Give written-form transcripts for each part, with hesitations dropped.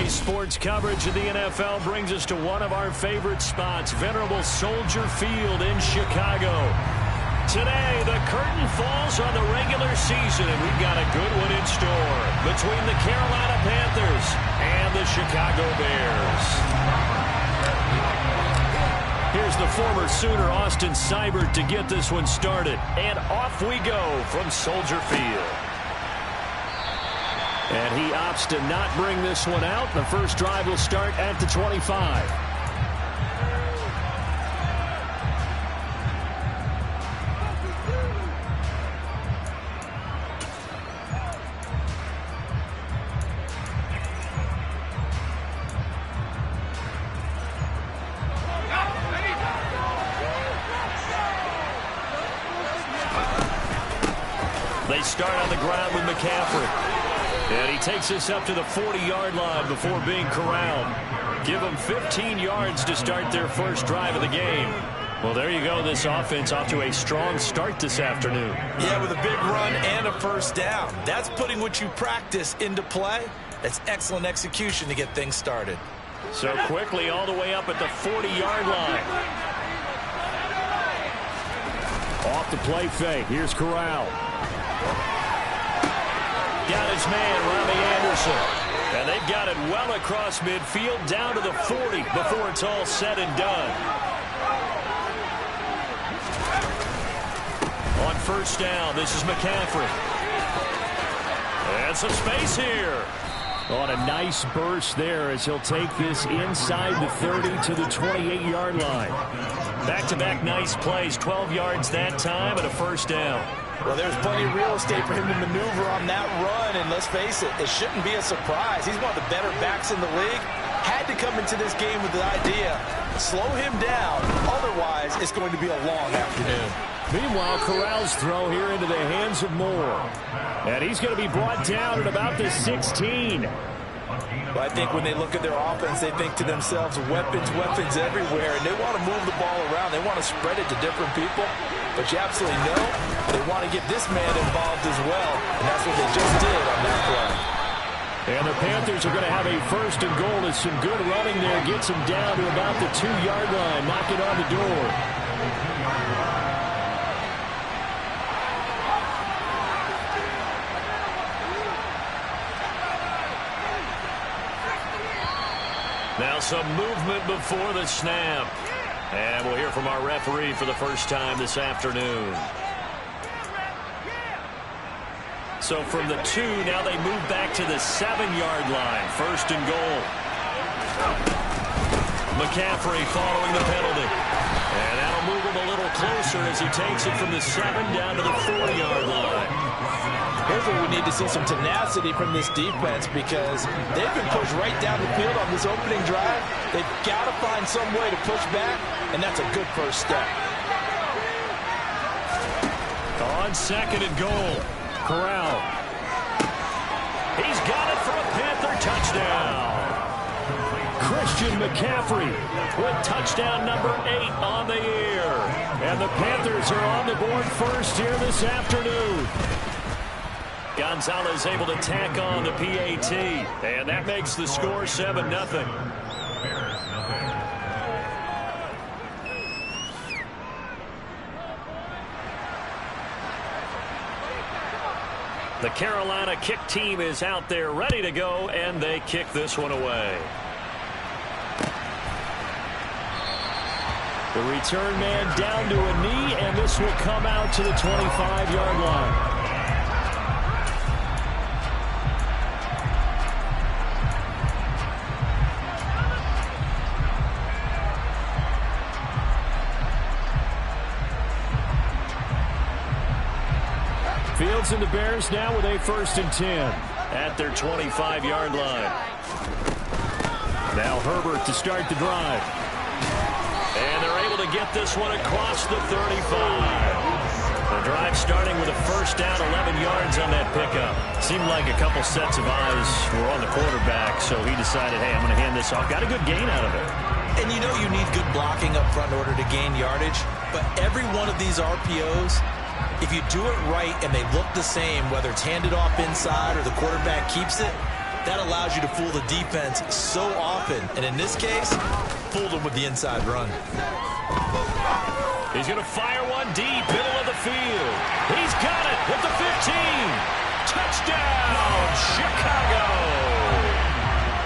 Today's sports coverage of the NFL brings us to one of our favorite spots, venerable Soldier Field in Chicago. Today, the curtain falls on the regular season, and we've got a good one in store between the Carolina Panthers and the Chicago Bears. Here's the former Sooner, Austin Seibert, to get this one started. And off we go from Soldier Field. And he opts to not bring this one out. The first drive will start at the 25. They start on the ground with McCaffrey. And he takes us up to the 40-yard line before being corralled. Give them 15 yards to start their first drive of the game. Well, there you go. This offense off to a strong start this afternoon. Yeah, with a big run and a first down. That's putting what you practice into play. That's excellent execution to get things started. So quickly all the way up at the 40-yard line. Off the play fake. Here's Corral. Got his man, Robbie Anderson. And they've got it well across midfield down to the 40 before it's all said and done. On first down, this is McCaffrey. And some space here. On a nice burst there as he'll take this inside the 30 to the 28-yard line. Back-to-back nice plays, 12 yards that time and a first down. Well, there's plenty of real estate for him to maneuver on that run, and let's face it, it shouldn't be a surprise. He's one of the better backs in the league. Had to come into this game with the idea, slow him down, otherwise it's going to be a long afternoon. Meanwhile, Corral's throw here into the hands of Moore. And he's going to be brought down at about the 16. But I think when they look at their offense, they think to themselves, weapons, weapons everywhere, and they want to move the ball around. They want to spread it to different people. But you absolutely know they want to get this man involved as well, and that's what they just did on that play. And the Panthers are going to have a first and goal as some good running there gets them down to about the 2-yard line. Knock it on the door. Now some movement before the snap. And we'll hear from our referee for the first time this afternoon. So from the 2, now they move back to the 7-yard line. First and goal. McCaffrey following the penalty. And that'll move him a little closer as he takes it from the 7 down to the 4-yard line. Here's where we need to see some tenacity from this defense because they've been pushed right down the field on this opening drive. They've got to find some way to push back, and that's a good first step. On second and goal, Corral. He's got it for a Panther touchdown. Christian McCaffrey with touchdown number 8 on the year. And the Panthers are on the board first here this afternoon. Gonzalez able to tack on the PAT, and that makes the score 7-0. The Carolina kick team is out there ready to go, and they kick this one away. The return man down to a knee, and this will come out to the 25-yard line. Fields and the Bears now with a 1st and 10 at their 25-yard line. Now Herbert to start the drive. And they're able to get this one across the 35. The drive starting with a first down, 11 yards on that pickup. Seemed like a couple sets of eyes were on the quarterback, so he decided, hey, I'm going to hand this off. Got a good gain out of it. And you know you need good blocking up front in order to gain yardage, but every one of these RPOs, if you do it right and they look the same, whether it's handed off inside or the quarterback keeps it, That allows you to fool the defense so often. And in this case, fooled them with the inside run. He's going to fire one deep, middle of the field. He's got it at the 15. Touchdown, Chicago.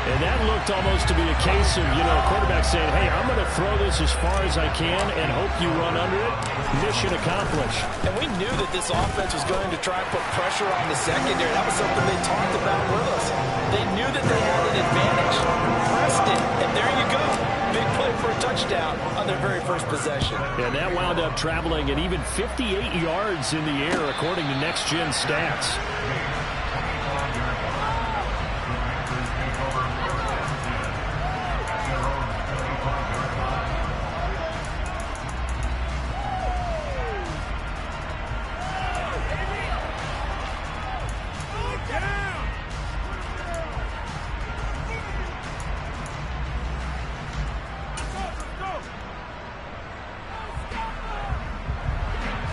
And that looked almost to be a case of, a quarterback saying, hey, I'm going to throw this as far as I can and hope you run under it. Mission accomplished. And we knew that this offense was going to try and put pressure on the secondary. That was something they talked about with us. They knew that they had an advantage. Pressed it, and there you go. Big play for a touchdown on their very first possession. And that wound up traveling at even 58 yards in the air, according to Next Gen Stats.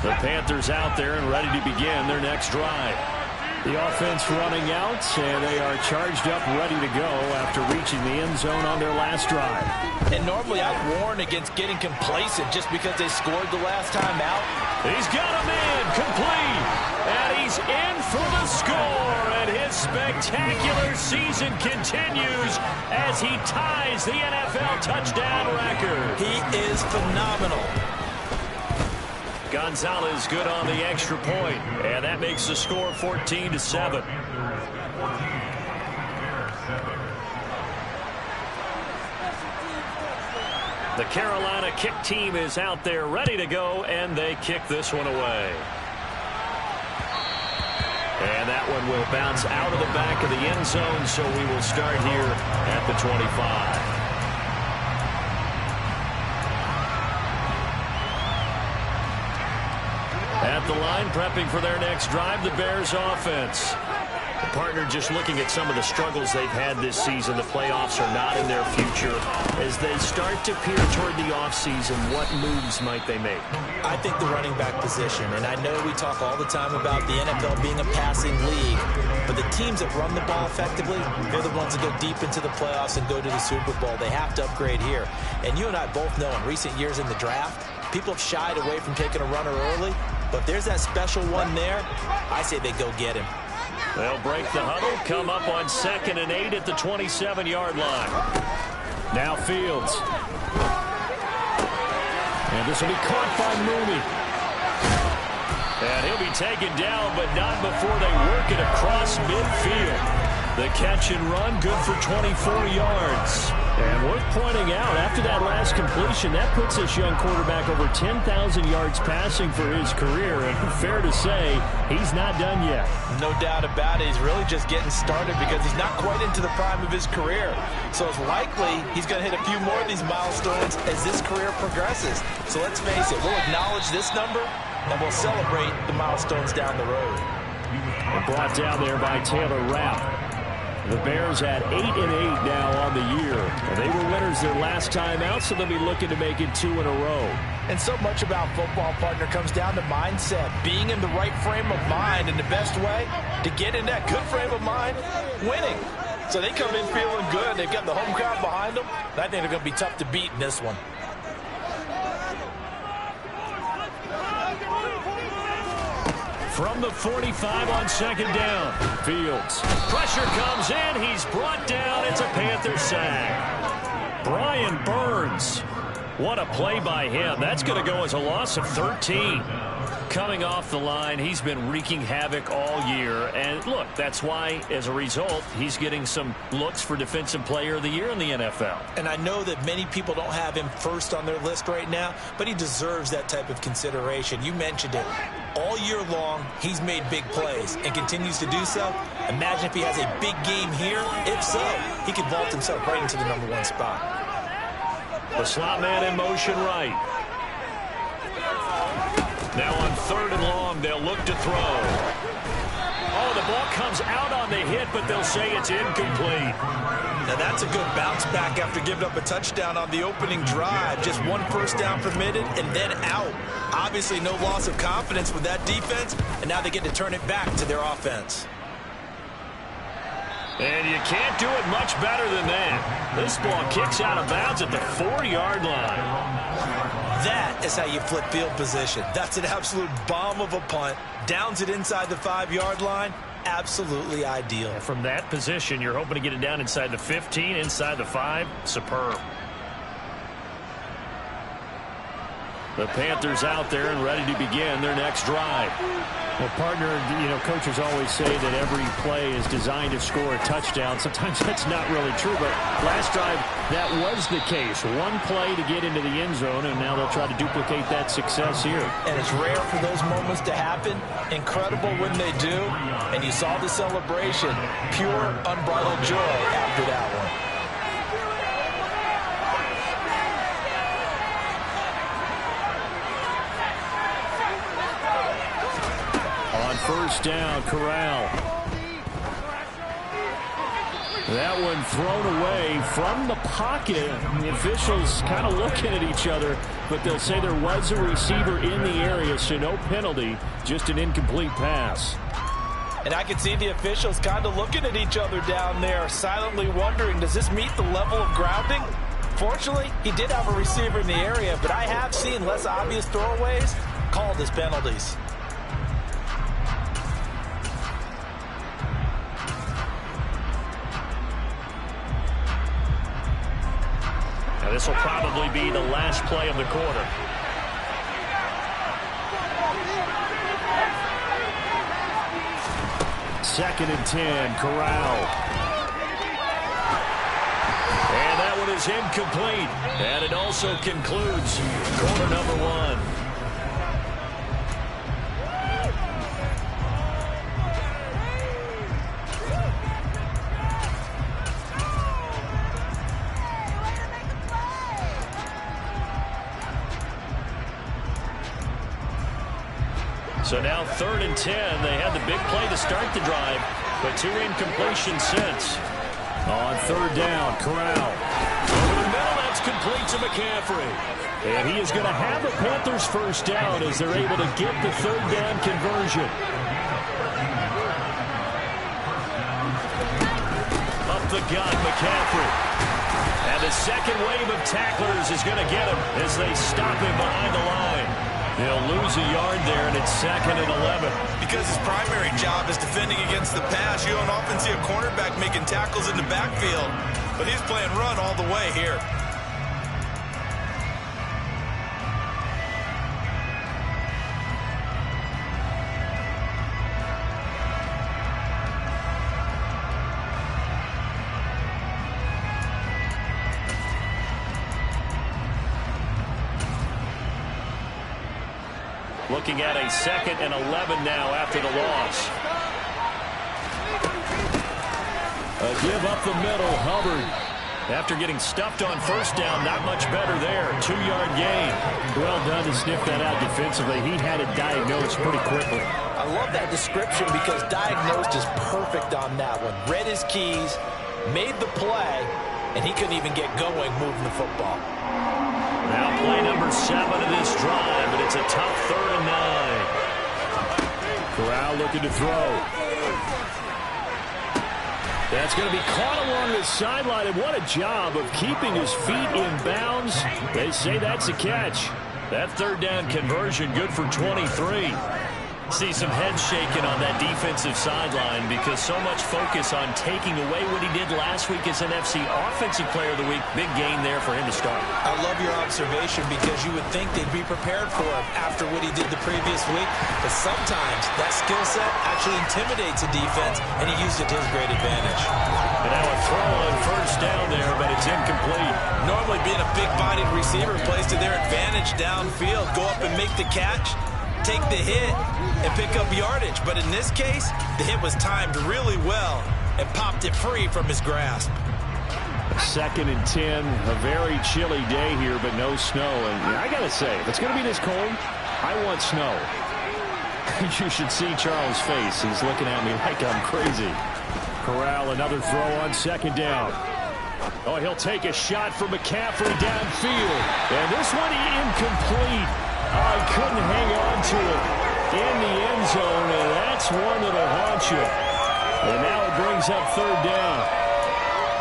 The Panthers out there and ready to begin their next drive. The offense running out, and they are charged up, ready to go after reaching the end zone on their last drive. And normally I warn against getting complacent just because they scored the last time out. He's got a man complete, and he's in for the score, and his spectacular season continues as he ties the NFL touchdown record. He is phenomenal. Gonzalez good on the extra point, and that makes the score 14-7. The Carolina kick team is out there ready to go, and they kick this one away. And that one will bounce out of the back of the end zone, so we will start here at the 25. At the line, prepping for their next drive, the Bears offense. The partner just looking at some of the struggles they've had this season. The playoffs are not in their future. As they start to peer toward the offseason, what moves might they make? I think the running back position, and I know we talk all the time about the NFL being a passing league, but the teams that run the ball effectively, they're the ones that go deep into the playoffs and go to the Super Bowl. They have to upgrade here. And you and I both know in recent years in the draft, people have shied away from taking a runner early. But if there's that special one there, I say they go get him. They'll break the huddle, come up on 2nd and 8 at the 27-yard line. Now Fields. And this will be caught by Mooney. And he'll be taken down, but not before they work it across midfield. The catch and run, good for 24 yards. And worth pointing out, after that last completion, that puts this young quarterback over 10,000 yards passing for his career. And fair to say, he's not done yet. No doubt about it. He's really just getting started because he's not quite into the prime of his career. So it's likely he's going to hit a few more of these milestones as this career progresses. So let's face it, we'll acknowledge this number and we'll celebrate the milestones down the road. And brought down there by Taylor Rapp. The Bears at 8-8 now on the year. And they were winners their last time out, so they'll be looking to make it 2 in a row. And so much about football, partner, comes down to mindset. Being in the right frame of mind, and the best way to get in that good frame of mind, winning. So they come in feeling good. They've got the home crowd behind them. And I think they're going to be tough to beat in this one. From the 45 on 2nd down. Fields. Pressure comes in. He's brought down. It's a Panther sack. Brian Burns. What a play by him. That's going to go as a loss of 13. Coming off the line, he's been wreaking havoc all year. And look, that's why, as a result, he's getting some looks for Defensive Player of the Year in the NFL. And I know that many people don't have him first on their list right now, but he deserves that type of consideration. You mentioned it. All year long, he's made big plays and continues to do so. Imagine if he has a big game here. If so, he could vault himself right into the #1 spot. The slot man in motion right. Now on 3rd and long, they'll look to throw. Oh, the ball comes out on the hit, but they'll say it's incomplete. Now that's a good bounce back after giving up a touchdown on the opening drive. Just 1 first down permitted and then out. Obviously no loss of confidence with that defense, and now they get to turn it back to their offense. And you can't do it much better than that. This ball kicks out of bounds at the 4-yard line. That is how you flip field position. That's an absolute bomb of a punt. Downs it inside the 5-yard line. Absolutely ideal. From that position, you're hoping to get it down inside the 15, inside the 5. Superb. The Panthers out there and ready to begin their next drive. Well, partner, coaches always say that every play is designed to score a touchdown. Sometimes that's not really true, but last drive, that was the case. One play to get into the end zone, and now they'll try to duplicate that success here. And it's rare for those moments to happen. Incredible when they do. And you saw the celebration. Pure, unbridled joy after that one. First down, Corral. That one thrown away from the pocket. The officials kind of looking at each other, but they'll say there was a receiver in the area, so no penalty, just an incomplete pass. And I can see the officials kind of looking at each other down there, silently wondering, does this meet the level of grounding? Fortunately, he did have a receiver in the area, but I have seen less obvious throwaways called as penalties. This will probably be the last play of the quarter. Second and 10, Corral. And that one is incomplete. And it also concludes quarter number 1. So now 3rd and 10. They had the big play to start the drive, but 2 incompletions since. On 3rd down, Corral. Over the middle, that's complete to McCaffrey. And he is going to have the Panthers first down as they're able to get the 3rd down conversion. Up the gut, McCaffrey. And the second wave of tacklers is going to get him as they stop him behind the line. They'll lose a yard there, and it's 2nd and 11. Because his primary job is defending against the pass, you don't often see a cornerback making tackles in the backfield. But he's playing run all the way here. Looking at a 2nd and 11 now after the loss. A give up the middle, Hubbard. After getting stuffed on first down, not much better there. 2-yard gain. Well done to sniff that out defensively. He had it diagnosed pretty quickly. I love that description because diagnosed is perfect on that one. Read his keys, made the play, and he couldn't even get going moving the football. Now play number 7 of this drive, and it's a tough 3rd and 9. Corral looking to throw. That's going to be caught along the sideline, and what a job of keeping his feet in bounds. They say that's a catch. That 3rd down conversion good for 23. See some heads shaking on that defensive sideline because so much focus on taking away what he did last week as NFC Offensive Player of the Week. Big gain there for him to start. I love your observation because you would think they'd be prepared for him after what he did the previous week. But sometimes that skill set actually intimidates a defense, and he used it to his great advantage. And now a throw on first down there, but it's incomplete. Normally being a big-bodied receiver plays to their advantage downfield. Go up and make the catch, take the hit, and pick up yardage. But in this case, the hit was timed really well and popped it free from his grasp. 2nd and 10, a very chilly day here, but no snow. And I got to say, if it's going to be this cold, I want snow. You should see Charles' face. He's looking at me like I'm crazy. Corral, another throw on 2nd down. Oh, he'll take a shot for McCaffrey downfield. And this one incomplete. I couldn't hang on to it in the end zone, and that's one that'll haunt you. And now it brings up third down.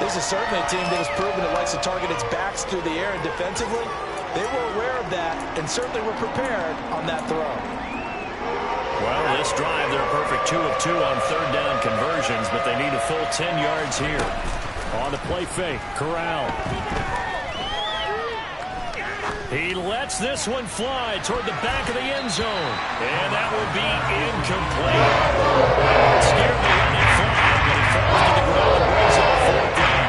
This is certainly a team that has proven it likes to target its backs through the air, and defensively, they were aware of that and certainly were prepared on that throw. Well, this drive, they're a perfect 2 of 2 on third down conversions, but they need a full 10 yards here. On the play fake, Corral. He lets this one fly toward the back of the end zone. And that will be incomplete. Scared to let it fly, but it falls to the ground and brings up fourth down.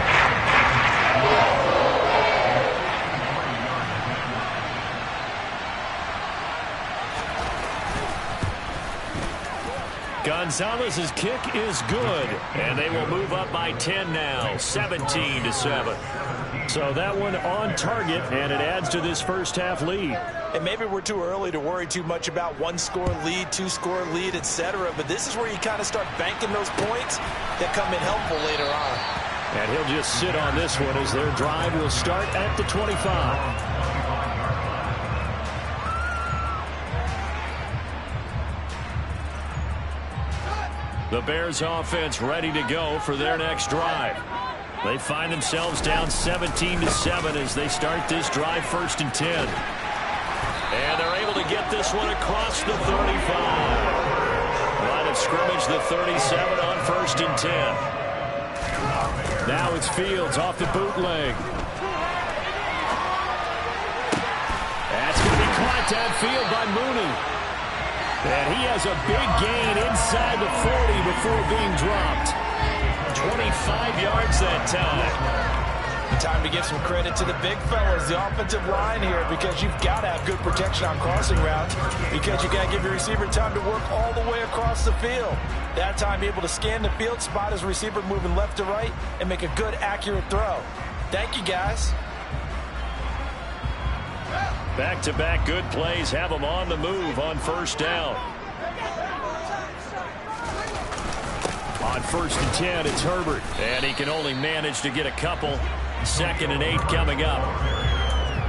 Gonzalez's kick is good, and they will move up by 10 now, 17-7. So that one on target, and it adds to this first half lead. And maybe we're too early to worry too much about one-score lead, two-score lead, etc. But this is where you kind of start banking those points that come in helpful later on. And he'll just sit on this one as their drive will start at the 25. The Bears offense ready to go for their next drive. They find themselves down 17-7 as they start this drive, 1st and 10. And they're able to get this one across the 35. Line of scrimmage, the 37 on 1st and 10. Now it's Fields off the bootleg. That's going to be caught downfield by Mooney. And he has a big gain inside the 40 before being dropped. 25 yards that time. Time to give some credit to the big fellas, the offensive line here, because you've got to have good protection on crossing routes, because you got to give your receiver time to work all the way across the field. That time, be able to scan the field, spot his receiver moving left to right, and make a good, accurate throw. Thank you, guys. Back-to-back good plays have them on the move on 1st down. On 1st and 10, it's Herbert. And he can only manage to get a couple. 2nd and 8 coming up.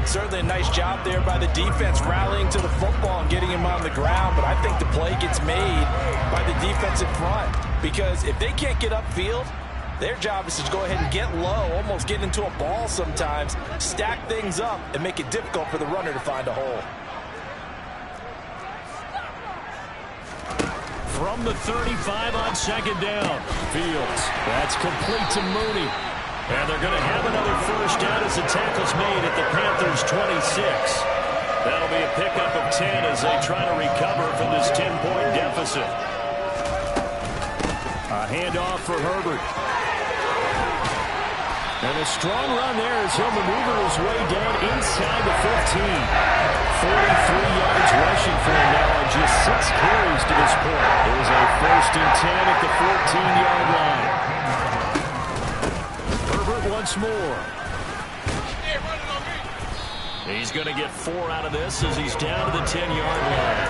Certainly a nice job there by the defense rallying to the football and getting him on the ground. But I think the play gets made by the defensive front. Because if they can't get upfield, their job is to go ahead and get low, almost get into a ball sometimes, stack things up, and make it difficult for the runner to find a hole. From the 35 on 2nd down. Fields. That's complete to Mooney. And they're going to have another 1st down as the tackle's made at the Panthers' 26. That'll be a pickup of 10 as they try to recover from this 10-point deficit. A handoff for Herbert. And a strong run there as he'll maneuver his way down inside the 15. 43 yards rushing for him now on just 6 carries to this point. There's a 1st and 10 at the 14-yard line. Herbert once more. He's going to get 4 out of this as he's down to the 10-yard line.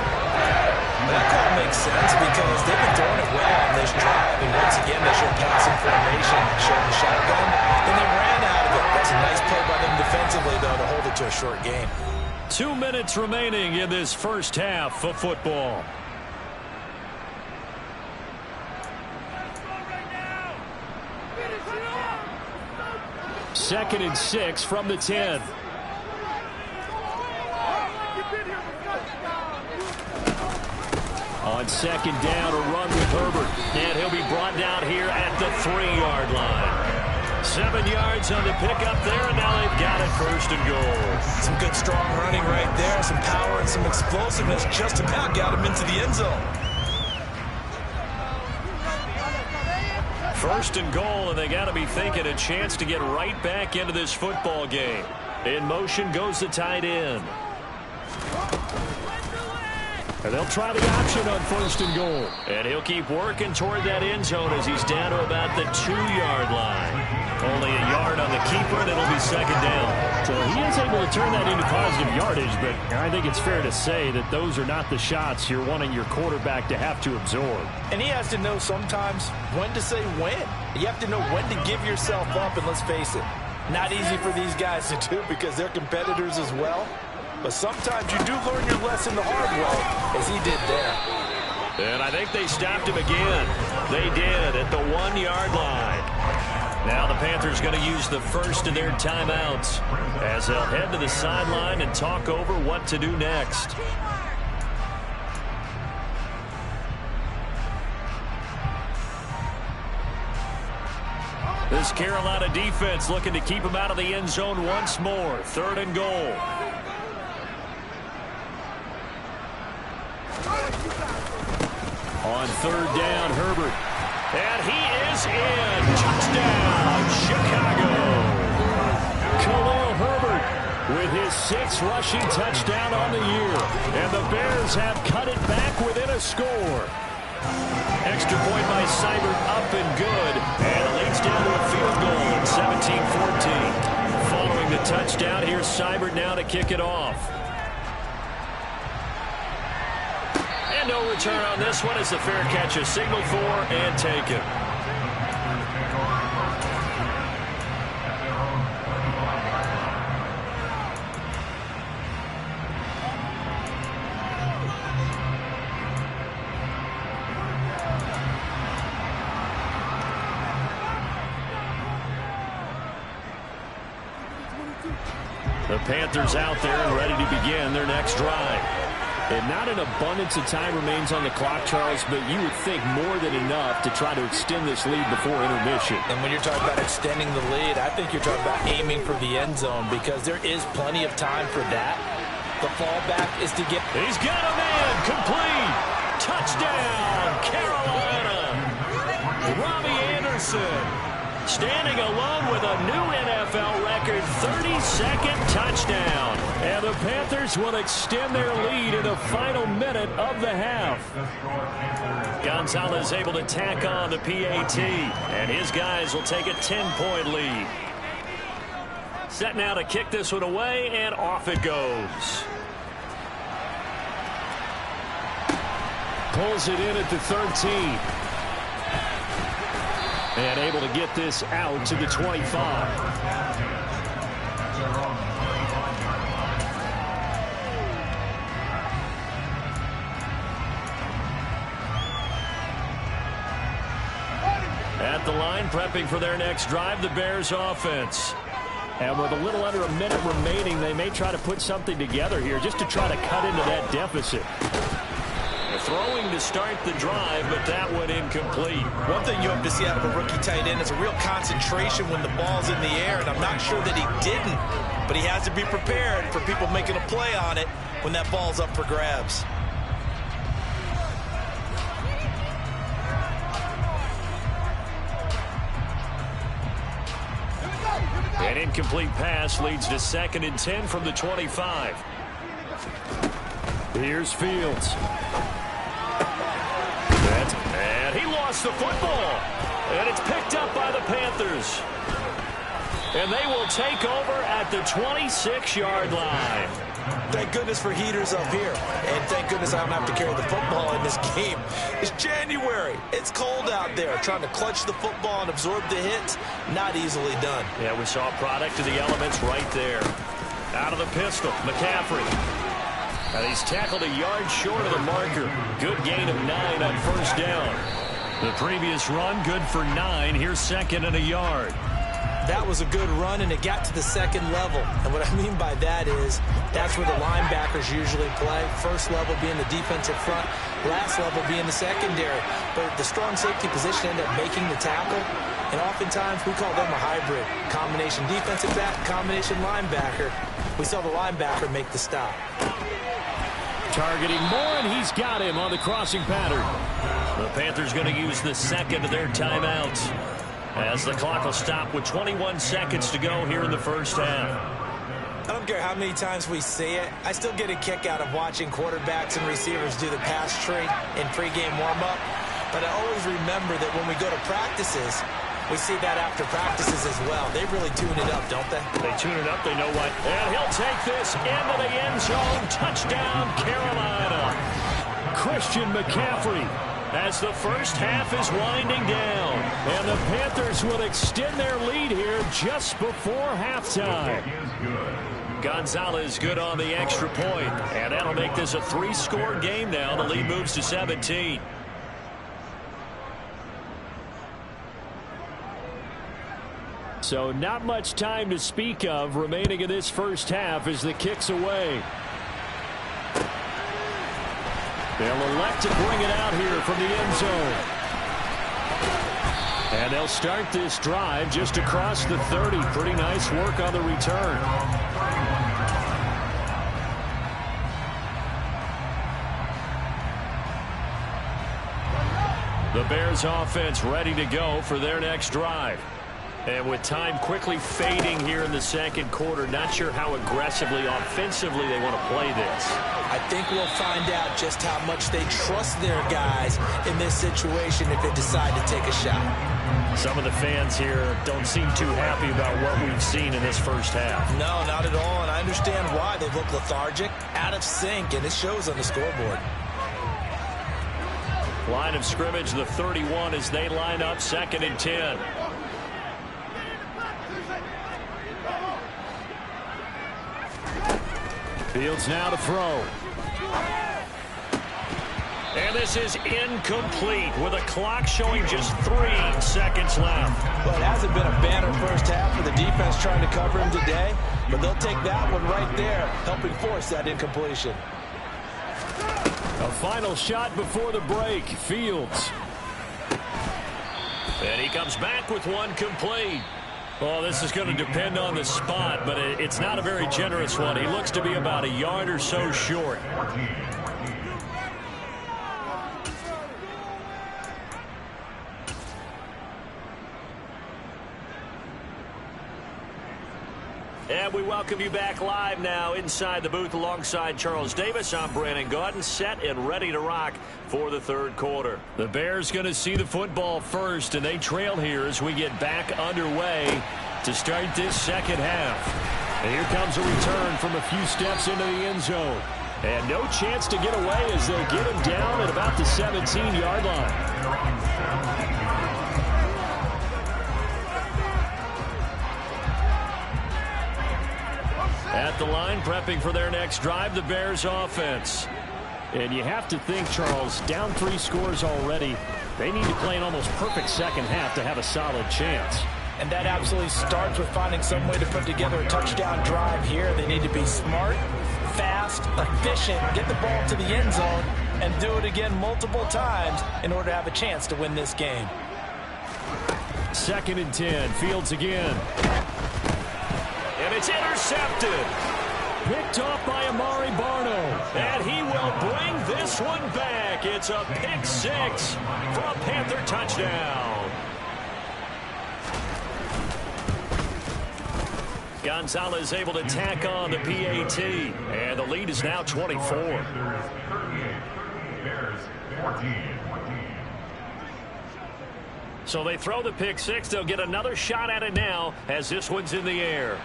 That call makes sense because they've been throwing it well on this drive. And once again, they showed passing formation, showed the shotgun, and they ran out of it. That's a nice play by them defensively, though, to hold it to a short game. 2 minutes remaining in this first half of football. Second and 6 from the 10. On 2nd down, a run with Herbert. And he'll be brought down here at the 3-yard line. 7 yards on the pickup there, and now they've got it 1st and goal. Some good strong running right there. Some power and some explosiveness just about got him into the end zone. 1st and goal, and they got to be thinking a chance to get right back into this football game. In motion goes the tight end. And they'll try the option on 1st and goal. And he'll keep working toward that end zone as he's down to about the 2-yard line. Only a yard on the keeper, and it'll be 2nd down. So he is able to turn that into positive yardage, but I think it's fair to say that those are not the shots you're wanting your quarterback to have to absorb. And he has to know sometimes when to say when. You have to know when to give yourself up, and let's face it, not easy for these guys to do because they're competitors as well. But sometimes you do learn your lesson the hard way, as he did there. And I think they stopped him again. They did at the 1-yard line. Now the Panthers going to use the first of their timeouts as they'll head to the sideline and talk over what to do next. This Carolina defense looking to keep him out of the end zone once more. 3rd and goal. On 3rd down, Herbert. And he is in. Touchdown, Chicago. Khalil Herbert with his 6th rushing touchdown on the year. And the Bears have cut it back within a score. Extra point by Seibert up and good. And it leads down to a field goal at 17-14. Following the touchdown, here's Seibert now to kick it off. And no return on this one as the fair catch is signaled for and taken. The Panthers out there and ready to begin their next drive. And not an abundance of time remains on the clock, Charles, but you would think more than enough to try to extend this lead before intermission. And when you're talking about extending the lead, I think you're talking about aiming for the end zone because there is plenty of time for that. The fallback is to get... He's got a man, complete. Touchdown, Carolina. Robbie Anderson standing alone with a new NFL record 32nd touchdown. And the Panthers will extend their lead in the final minute of the half. Gonzalez able to tack on the PAT, and his guys will take a 10-point lead. Set now to kick this one away, and off it goes. Pulls it in at the 13. And able to get this out to the 25. At the line, prepping for their next drive, the Bears offense. And with a little under a minute remaining, they may try to put something together here just to try to cut into that deficit. Throwing to start the drive, but that one incomplete. One thing you hope to see out of a rookie tight end is a real concentration when the ball's in the air, and I'm not sure that he didn't, but he has to be prepared for people making a play on it when that ball's up for grabs. An incomplete pass leads to 2nd and 10 from the 25. Here's Fields. And he lost the football. And it's picked up by the Panthers. And they will take over at the 26-yard line. Thank goodness for heaters up here. And thank goodness I don't have to carry the football in this game. It's January. It's cold out there. Trying to clutch the football and absorb the hits, not easily done. Yeah, we saw a product of the elements right there. Out of the pistol, McCaffrey. And he's tackled a yard short of the marker. Good gain of 9 on 1st down. The previous run, good for 9. Here's 2nd and a yard. That was a good run, and it got to the 2nd level. And what I mean by that is that's where the linebackers usually play. First level being the defensive front, last level being the secondary. But the strong safety position ended up making the tackle. And oftentimes we call them a hybrid. Combination defensive back, combination linebacker. We saw the linebacker make the stop. Targeting Moore, and he's got him on the crossing pattern. The Panthers going to use the 2nd of their timeouts as the clock will stop with 21 seconds to go here in the 1st half. I don't care how many times we see it. I still get a kick out of watching quarterbacks and receivers do the pass tree in pregame warm-up. But I always remember that when we go to practices, we see that after practices as well. They really tune it up, don't they? They tune it up. They know what. And he'll take this into the end zone. Touchdown, Carolina. Christian McCaffrey as the first half is winding down. And the Panthers will extend their lead here just before halftime. Gonzalez good on the extra point, and that'll make this a 3-score game now. The lead moves to 17. So not much time to speak of remaining in this first half as the kick's away. They'll elect to bring it out here from the end zone. And they'll start this drive just across the 30. Pretty nice work on the return. The Bears offense ready to go for their next drive. And with time quickly fading here in the second quarter, not sure how aggressively, offensively they want to play this. I think we'll find out just how much they trust their guys in this situation if they decide to take a shot. Some of the fans here don't seem too happy about what we've seen in this first half. No, not at all, and I understand why. They look lethargic, out of sync, and it shows on the scoreboard. Line of scrimmage, the 31 as they line up, 2nd and 10. Fields now to throw. And this is incomplete with a clock showing just 3 seconds left. Well, it hasn't been a banner first half for the defense trying to cover him today, but they'll take that one right there, helping force that incompletion. A final shot before the break. Fields. And he comes back with one complete. Well, this is going to depend on the spot, but it's not a very generous one. He looks to be about a yard or so short. And we welcome you back live now inside the booth alongside Charles Davis. I'm Brandon Gaudin, set and ready to rock for the third quarter. The Bears going to see the football first, and they trail here as we get back underway to start this second half. And here comes a return from a few steps into the end zone. And no chance to get away as they'll get him down at about the 17-yard line. At the line, prepping for their next drive, the Bears offense. And you have to think, Charles, down 3 scores already. They need to play an almost perfect second half to have a solid chance. And that absolutely starts with finding some way to put together a touchdown drive here. They need to be smart, fast, efficient, get the ball to the end zone, and do it again multiple times in order to have a chance to win this game. 2nd and 10, Fields again. And it's intercepted. Picked off by Amari Barno. And he will bring this one back. It's a pick 6 for a Panther touchdown. Gonzalez able to tack on the PAT. And the lead is now 24. Bears 14. So they throw the pick 6. They'll get another shot at it now as this one's in the air.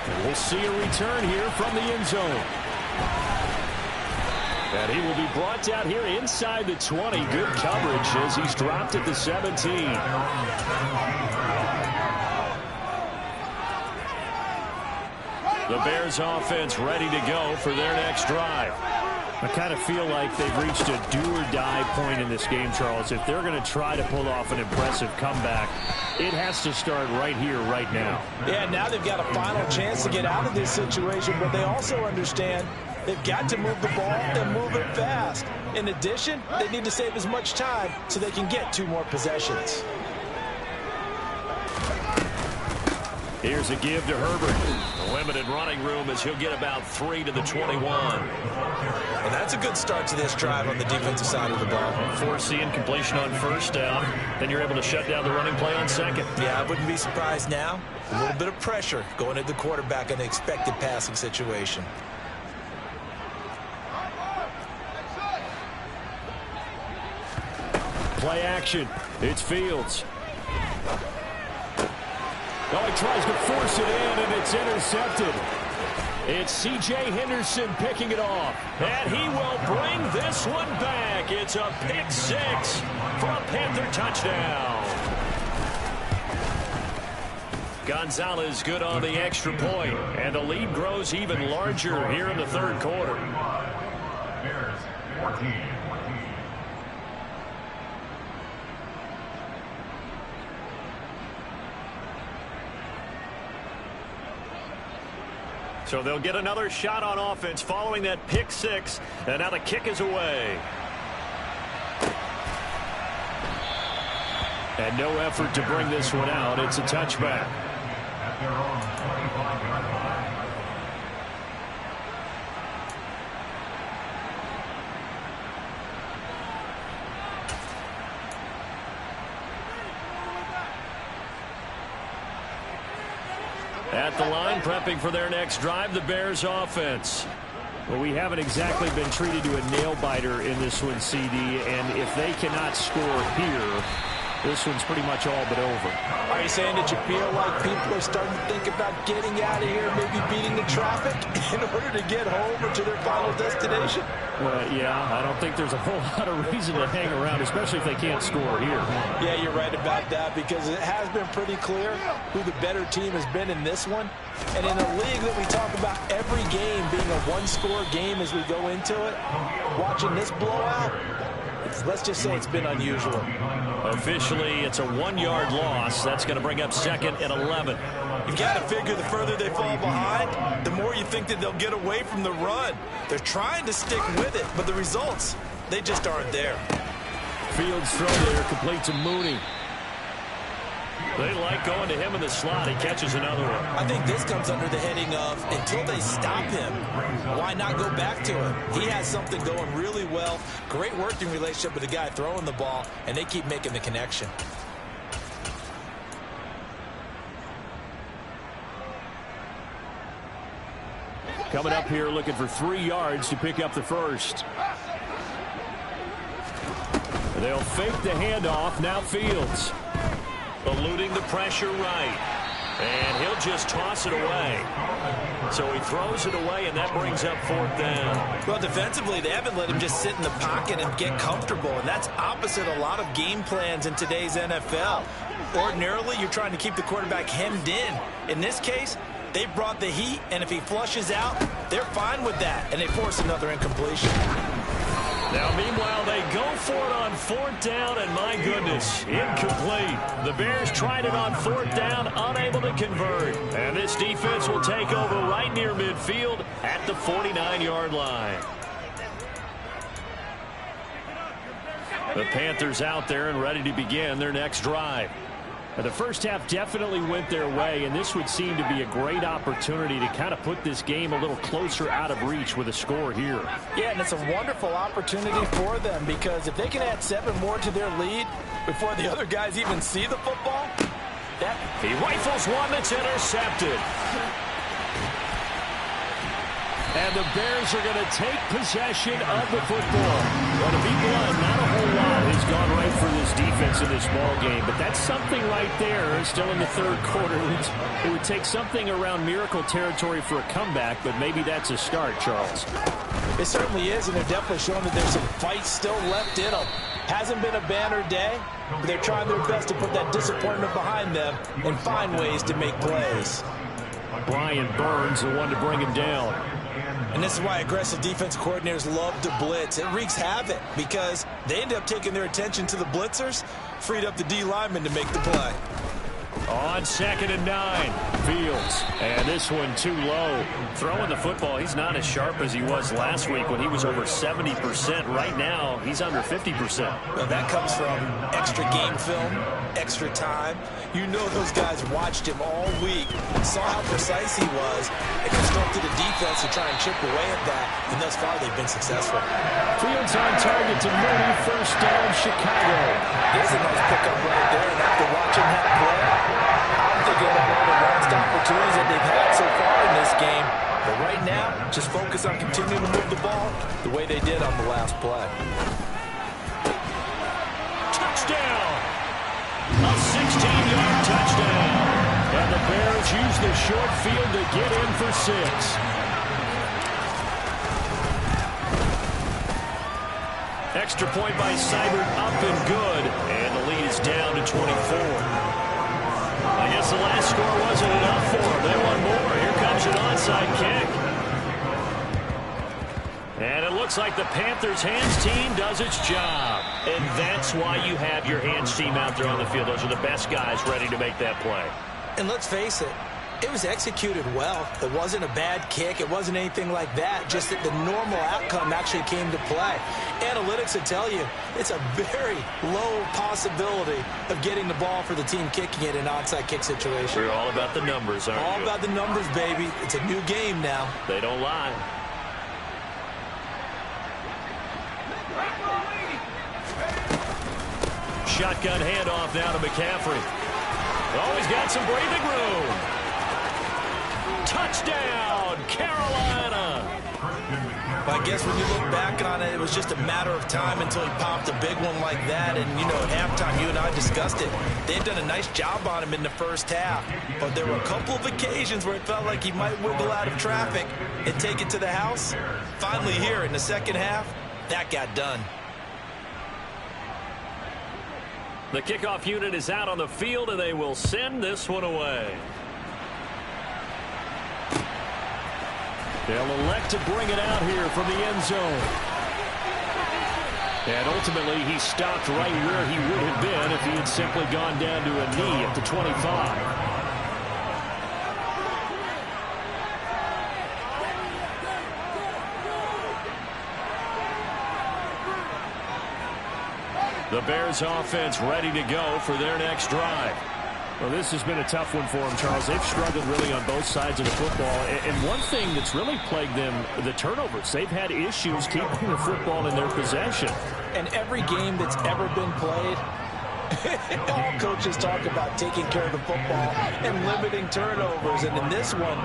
And we'll see a return here from the end zone. And he will be brought down here inside the 20. Good coverage as he's dropped at the 17. The Bears offense ready to go for their next drive. I kind of feel like they've reached a do-or-die point in this game, Charles. If they're going to try to pull off an impressive comeback, it has to start right here, right now. Yeah, now they've got a final chance to get out of this situation, but they also understand they've got to move the ball and move it fast. In addition, they need to save as much time so they can get 2 more possessions. Here's a give to Herbert. A limited running room as he'll get about 3 to the 21. And that's a good start to this drive on the defensive side of the ball. Forcing completion on first down. Then you're able to shut down the running play on second. Yeah, I wouldn't be surprised now. A little bit of pressure going at the quarterback in the expected passing situation. Play action. It's Fields. Oh, he tries to force it in, and it's intercepted. It's C.J. Henderson picking it off. And he will bring this one back. It's a pick six for a Panther touchdown. Gonzalez good on the extra point. And the lead grows even larger here in the third quarter. Bears 14. So they'll get another shot on offense following that pick six. And now the kick is away. And no effort to bring this one out. It's a touchback. At their own 25-yard line. At the line, prepping for their next drive, the Bears offense. Well, we haven't exactly been treated to a nail-biter in this one, CD, and if they cannot score here, this one's pretty much all but over. Are you saying that you feel like people are starting to think about getting out of here, maybe beating the traffic in order to get home or to their final destination? Well, yeah, I don't think there's a whole lot of reason to hang around, especially if they can't score here. Yeah, you're right about that, because it has been pretty clear who the better team has been in this one. And in a league that we talk about every game being a one-score game as we go into it, watching this blowout, let's just say it's been unusual. Officially, it's a 1-yard loss. That's going to bring up second and 11. You've got to figure the further they fall behind, the more you think that they'll get away from the run. They're trying to stick with it, but the results, they just aren't there. Fields throw there, complete to Mooney. They like going to him in the slot. He catches another one. I think this comes under the heading of, until they stop him, why not go back to him? He has something going really well. Great working relationship with the guy throwing the ball, and they keep making the connection. Coming up here looking for 3 yards to pick up the first. They'll fake the handoff. Now Fields. Eluding the pressure right. And he'll just toss it away. So he throws it away, and that brings up fourth down. Well, defensively, they haven't let him just sit in the pocket and get comfortable, and that's opposite a lot of game plans in today's NFL. Ordinarily, you're trying to keep the quarterback hemmed in. In this case, they brought the heat, and if he flushes out, they're fine with that, and they force another incompletion. Now, meanwhile, they go for it on fourth down, and my goodness, incomplete. The Bears tried it on fourth down, unable to convert. And this defense will take over right near midfield at the 49-yard line. The Panthers out there and ready to begin their next drive. The first half definitely went their way, and this would seem to be a great opportunity to kind of put this game a little closer out of reach with a score here. Yeah, and it's a wonderful opportunity for them, because if they can add 7 more to their lead before the other guys even see the football, he rifles one that's intercepted. And the Bears are going to take possession of the football. Well, to be blunt, not a whole lot has gone right for this defense in this ball game, but that's something right there. Still in the third quarter. It would take something around miracle territory for a comeback, but maybe that's a start, Charles. it certainly is, and they're definitely showing that there's some fight still left in them. Hasn't been a banner day, but they're trying their best to put that disappointment behind them and find ways to make plays. Brian Burns, the one to bring him down. And this is why aggressive defense coordinators love to blitz. It wreaks havoc because they end up taking their attention to the blitzers, freed up the D lineman to make the play. On 2nd and 9, Fields. And this one too low. Throwing the football, he's not as sharp as he was last week when he was over 70%. Right now, he's under 50%. Well, that comes from extra game film, extra time. You know those guys watched him all week, saw how precise he was, and constructed a defense to try and chip away at that. And thus far, they've been successful. Fields on target to Mooney. First down, Chicago. There's a nice pickup right there. And after watching that play, I'm thinking about all the lost opportunities that they've had so far in this game. But right now, just focus on continuing to move the ball the way they did on the last play. Touchdown! A 16-yard touchdown. And the Bears use the short field to get in for 6. Extra point by Seibert, up and good. And the lead is down to 24. I guess the last score wasn't enough for them. They want more. Here comes an onside kick. And it looks like the Panthers' hands team does its job. And that's why you have your hands team out there on the field. Those are the best guys ready to make that play. And let's face it, it was executed well. It wasn't a bad kick. It wasn't anything like that. Just that the normal outcome actually came to play. Analytics will tell you it's a very low possibility of getting the ball for the team kicking it in an onside kick situation. We're all about the numbers, aren't all you? about the numbers, baby. It's a new game now. They don't lie. Shotgun handoff now to McCaffrey. Oh, he's got some breathing room. Touchdown, Carolina. I guess when you look back on it, it was just a matter of time until he popped a big one like that. And, you know, at halftime, you and I discussed it. They've done a nice job on him in the first half. But there were a couple of occasions where it felt like he might wiggle out of traffic and take it to the house. Finally here in the second half, that got done. The kickoff unit is out on the field, and they will send this one away. They'll elect to bring it out here from the end zone. And ultimately, he stopped right where he would have been if he had simply gone down to a knee at the 25. The Bears offense ready to go for their next drive. Well, this has been a tough one for them, Charles. They've struggled really on both sides of the football. And one thing that's really plagued them, the turnovers. They've had issues keeping the football in their possession. And every game that's ever been played, all coaches talk about taking care of the football and limiting turnovers. And in this one,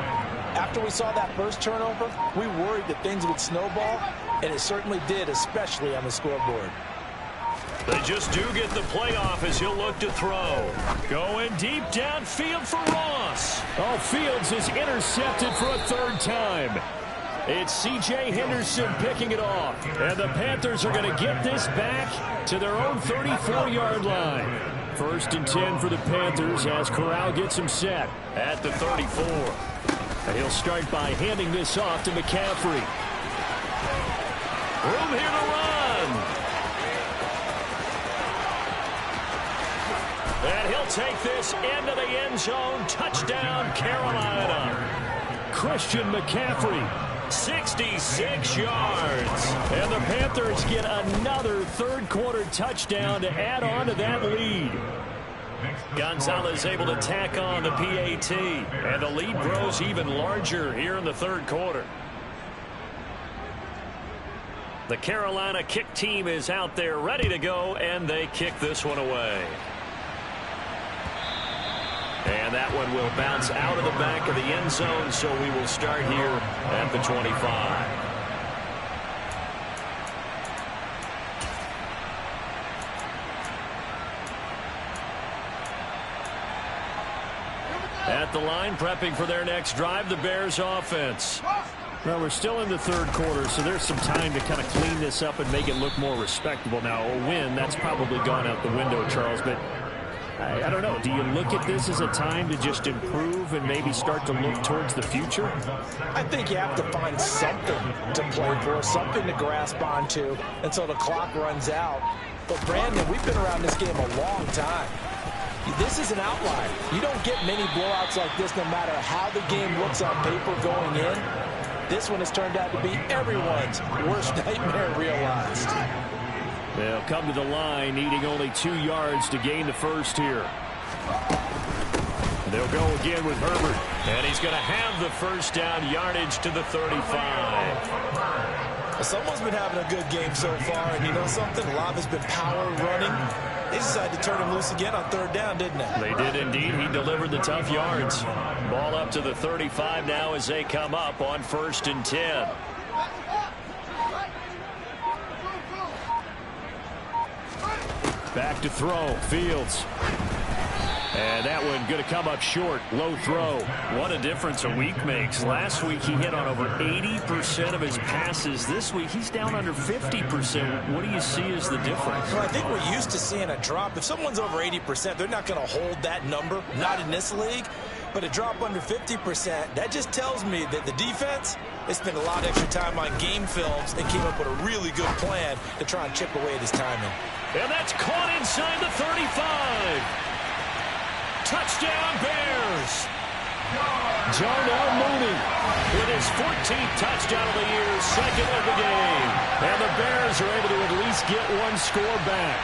after we saw that first turnover, we worried that things would snowball, and it certainly did, especially on the scoreboard. They just do get the playoff as he'll look to throw. Going deep downfield for Ross. Oh, Fields is intercepted for a third time. It's C.J. Henderson picking it off. And the Panthers are going to get this back to their own 34-yard line. 1st and 10 for the Panthers as Corral gets him set at the 34. And he'll start by handing this off to McCaffrey. Room here to run. And he'll take this into the end zone. Touchdown, Carolina. Christian McCaffrey, 66 yards. And the Panthers get another third-quarter touchdown to add on to that lead. Gonzalez able to tack on the PAT. And the lead grows even larger here in the third quarter. The Carolina kick team is out there ready to go, and they kick this one away. And that one will bounce out of the back of the end zone, so we will start here at the 25. At the line, prepping for their next drive, the Bears offense. Well, we're still in the third quarter, so there's some time to kind of clean this up and make it look more respectable. Now, a win, that's probably gone out the window, Charles, but I don't know. Do you look at this as a time to just improve and maybe start to look towards the future? I think you have to find something to play for, something to grasp onto until the clock runs out. But, Brandon, we've been around this game a long time. This is an outlier. You don't get many blowouts like this no matter how the game looks on paper going in. This one has turned out to be everyone's worst nightmare realized. They'll come to the line, needing only 2 yards to gain the first here. They'll go again with Herbert. And he's going to have the first down, yardage to the 35. Someone's been having a good game so far, and you know something? A lot has been power running. They decided to turn him loose again on third down, didn't they? They did indeed. He delivered the tough yards. Ball up to the 35 now as they come up on 1st and 10. Back to throw. Fields. And that one going to come up short. Low throw. What a difference a week makes. Last week he hit on over 80% of his passes. This week he's down under 50%. What do you see as the difference? Well, I think we're used to seeing a drop. If someone's over 80%, they're not going to hold that number. Not in this league. But a drop under 50%, that just tells me that the defense, they spent a lot of extra time on game films and came up with a really good plan to try and chip away at his timing. And that's caught inside the 35. Touchdown, Bears. Darnell Mooney With his 14th touchdown of the year, second of the game. And the Bears are able to at least get one score back.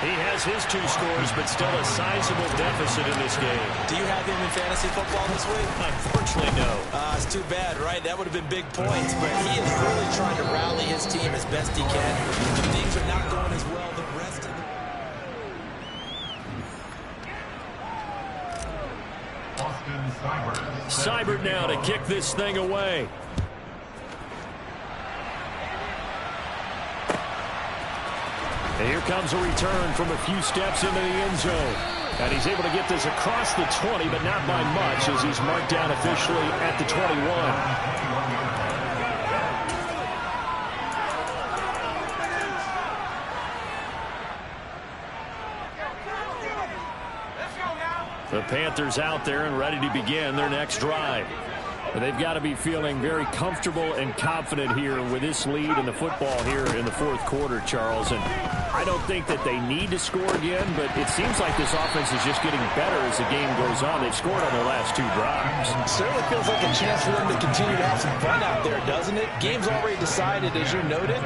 He has his 2 scores, but still a sizable deficit in this game. Do you have him in fantasy football this week? Unfortunately, no. It's too bad, right? That would have been big points, but he is really trying to rally his team as best he can. Things are not going as well the rest of the... Austin Seibert. Seibert now to kick this thing away. And here comes a return from a few steps into the end zone. And he's able to get this across the 20, but not by much as he's marked down officially at the 21. The Panthers out there and ready to begin their next drive. But they've got to be feeling very comfortable and confident here with this lead in the football here in the 4th quarter, Charles. And I don't think that they need to score again, but it seems like this offense is just getting better as the game goes on. They've scored on their last 2 drives. Certainly feels like a chance for them to continue to have some fun out there, doesn't it? Game's already decided, as you noted.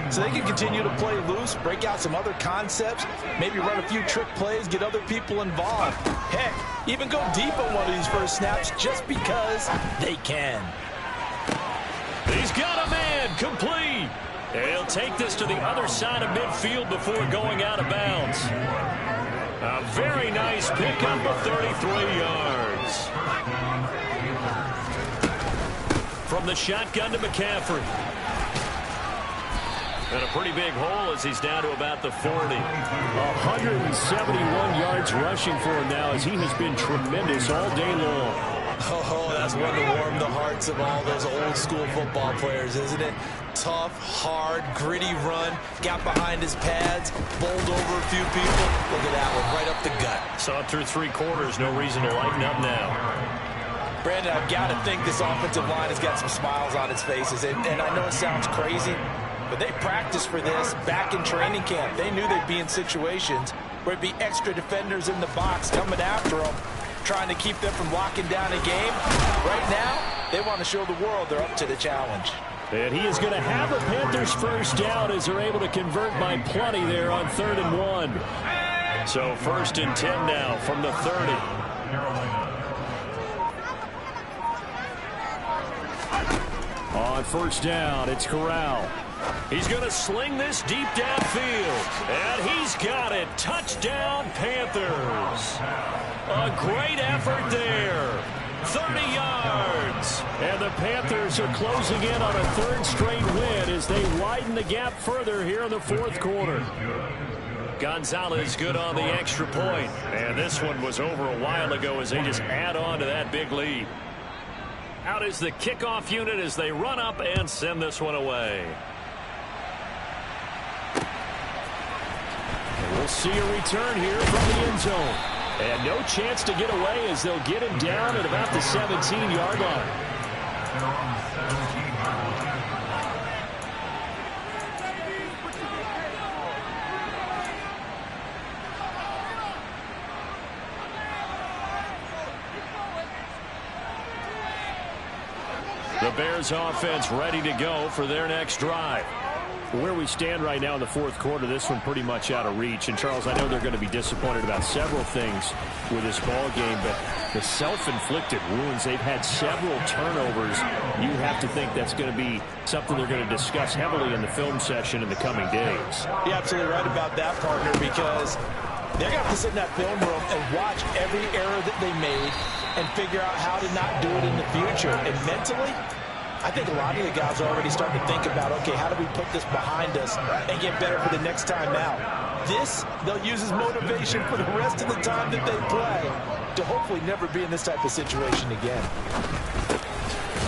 So they can continue to play loose, break out some other concepts, maybe run a few trick plays, get other people involved. Heck, even go deep on one of these first snaps just because they can. He's got a man, complete. And he'll take this to the other side of midfield before going out of bounds. A very nice pickup of 33 yards. From the shotgun to McCaffrey. And a pretty big hole as he's down to about the 40. 171 yards rushing for him now as he has been tremendous all day long. Oh, that's one to warm the hearts of all those old school football players, isn't it? Tough, hard, gritty run. Got behind his pads, bowled over a few people. Look at that one, right up the gut. Saw it through 3 quarters. No reason to lighten up now. Brandon, I've got to think this offensive line has got some smiles on its faces. And I know it sounds crazy, but they practiced for this back in training camp. They knew they'd be in situations where it'd be extra defenders in the box coming after them, trying to keep them from locking down a game. Right now, they want to show the world they're up to the challenge. And he is going to have the Panthers first down as they're able to convert by plenty there on 3rd and 1. So 1st and 10 now from the 30. On 1st down, it's Corral. He's going to sling this deep downfield. And he's got it. Touchdown, Panthers. A great effort there. 30 yards. And the Panthers are closing in on a 3rd straight win as they widen the gap further here in the 4th quarter. Gonzalez good on the extra point. And this one was over a while ago as they just add on to that big lead. Out is the kickoff unit as they run up and send this one away. And we'll see a return here from the end zone. And no chance to get away as they'll get him down at about the 17-yard line. The Bears offense ready to go for their next drive. Where we stand right now in the 4th quarter, this one pretty much out of reach. And, Charles, I know they're going to be disappointed about several things with this ball game, but the self-inflicted wounds, they've had several turnovers. You have to think that's going to be something they're going to discuss heavily in the film session in the coming days. You're absolutely right about that, partner, because they're going to have to sit in that film room and watch every error that they made and figure out how to not do it in the future. And mentally, I think a lot of the guys are already starting to think about, okay, how do we put this behind us and get better for the next time out? This, they'll use as motivation for the rest of the time that they play to hopefully never be in this type of situation again.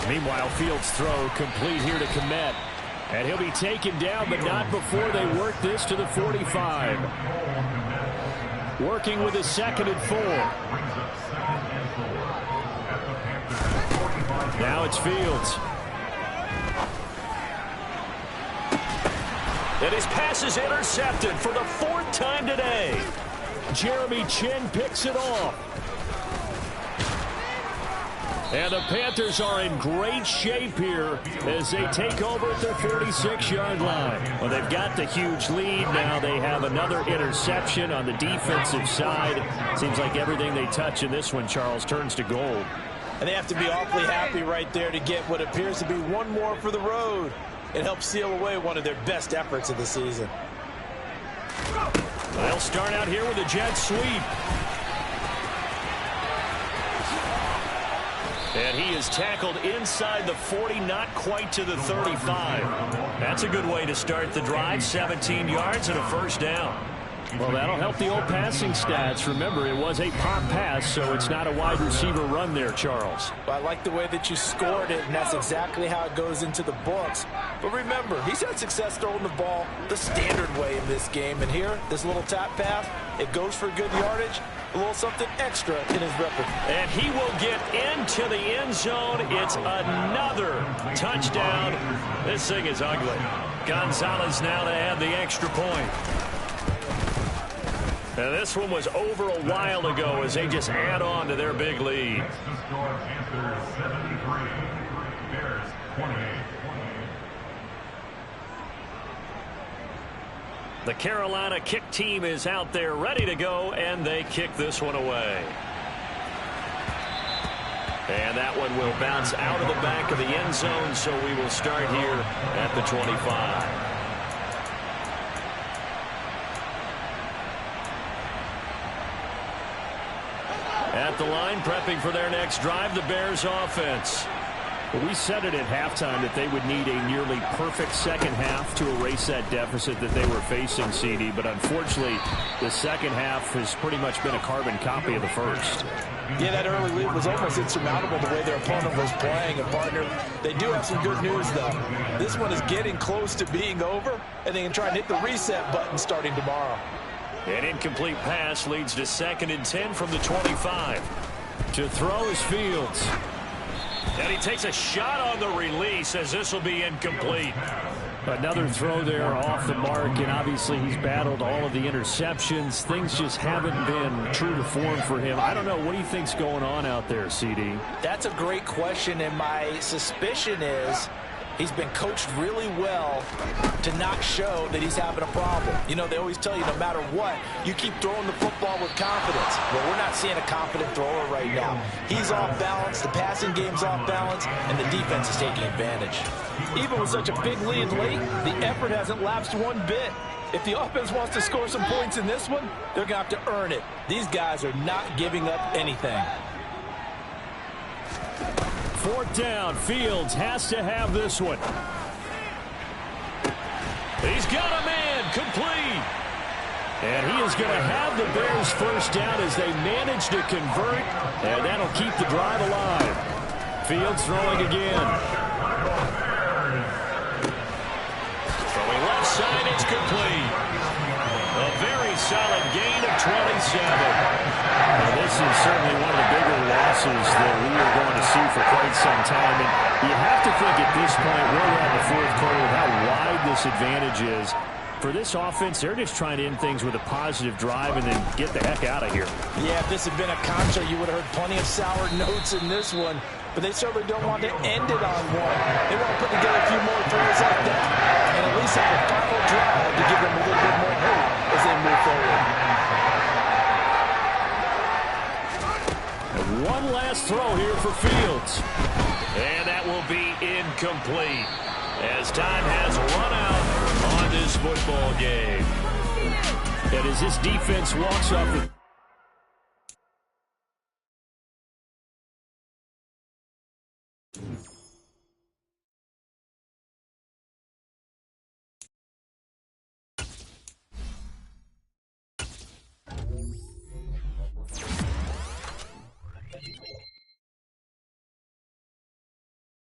Meanwhile, Fields' throw complete here to Kmet. And he'll be taken down, but not before they work this to the 45. Working with a 2nd and 4. Now it's Fields. And his pass is intercepted for the 4th time today. Jeremy Chin picks it off. And the Panthers are in great shape here as they take over at their 46-yard line. Well, they've got the huge lead. Now they have another interception on the defensive side. Seems like everything they touch in this one, Charles, turns to gold. And they have to be awfully happy right there to get what appears to be one more for the road. It helps seal away one of their best efforts of the season. They'll start out here with a jet sweep. And he is tackled inside the 40, not quite to the 35. That's a good way to start the drive. 17 yards and a 1st down. Well, that'll help the old passing stats. Remember, it was a pop pass, so it's not a wide receiver run there, Charles. Well, I like the way that you scored it, and that's exactly how it goes into the books. But remember, he's had success throwing the ball the standard way in this game. And here, this little tap pass, it goes for good yardage. A little something extra in his repertoire. And he will get into the end zone. It's another touchdown. This thing is ugly. Gonzalez now to add the extra point. And this one was over a while ago as they just add on to their big lead. Panthers 73, Bears 28. The Carolina kick team is out there ready to go, and they kick this one away. And that one will bounce out of the back of the end zone, so we will start here at the 25. At the line, prepping for their next drive, the Bears offense. Well, we said it at halftime that they would need a nearly perfect second half to erase that deficit that they were facing, CD. But unfortunately, the second half has pretty much been a carbon copy of the first. Yeah, that early lead was almost insurmountable the way their opponent was playing. And, partner, they do have some good news, though. This one is getting close to being over, and they can try and hit the reset button starting tomorrow. An incomplete pass leads to 2nd and 10 from the 25. To throw is Fields. And he takes a shot on the release as this will be incomplete. Another throw there off the mark, and obviously he's battled all of the interceptions. Things just haven't been true to form for him. I don't know. What do you think's going on out there, CD? That's a great question, and my suspicion is he's been coached really well to not show that he's having a problem. You know, they always tell you no matter what, you keep throwing the football with confidence. Well, we're not seeing a confident thrower right now. He's off balance, the passing game's off balance, and the defense is taking advantage. Even with such a big lead late, the effort hasn't lapsed one bit. If the offense wants to score some points in this one, they're going to have to earn it. These guys are not giving up anything. 4th down. Fields has to have this one. He's got a man complete. And he is going to have the Bears 1st down as they manage to convert, and that'll keep the drive alive. Fields throwing again. Throwing left side, it's complete. A very solid gain of 27. Well, this is certainly one of the bigger losses that we are going to see for quite some time. And you have to think at this point, where we're at in the 4th quarter, how wide this advantage is. For this offense, they're just trying to end things with a positive drive and then get the heck out of here. Yeah, if this had been a concert, you would have heard plenty of sour notes in this one. But they certainly don't want to end it on one. They want to put together a few more throws like that and at least have a final drive to give them a little bit more hope as they move forward. And one last throw here for Fields. And that will be incomplete as time has run out on this football game. And as this defense walks off the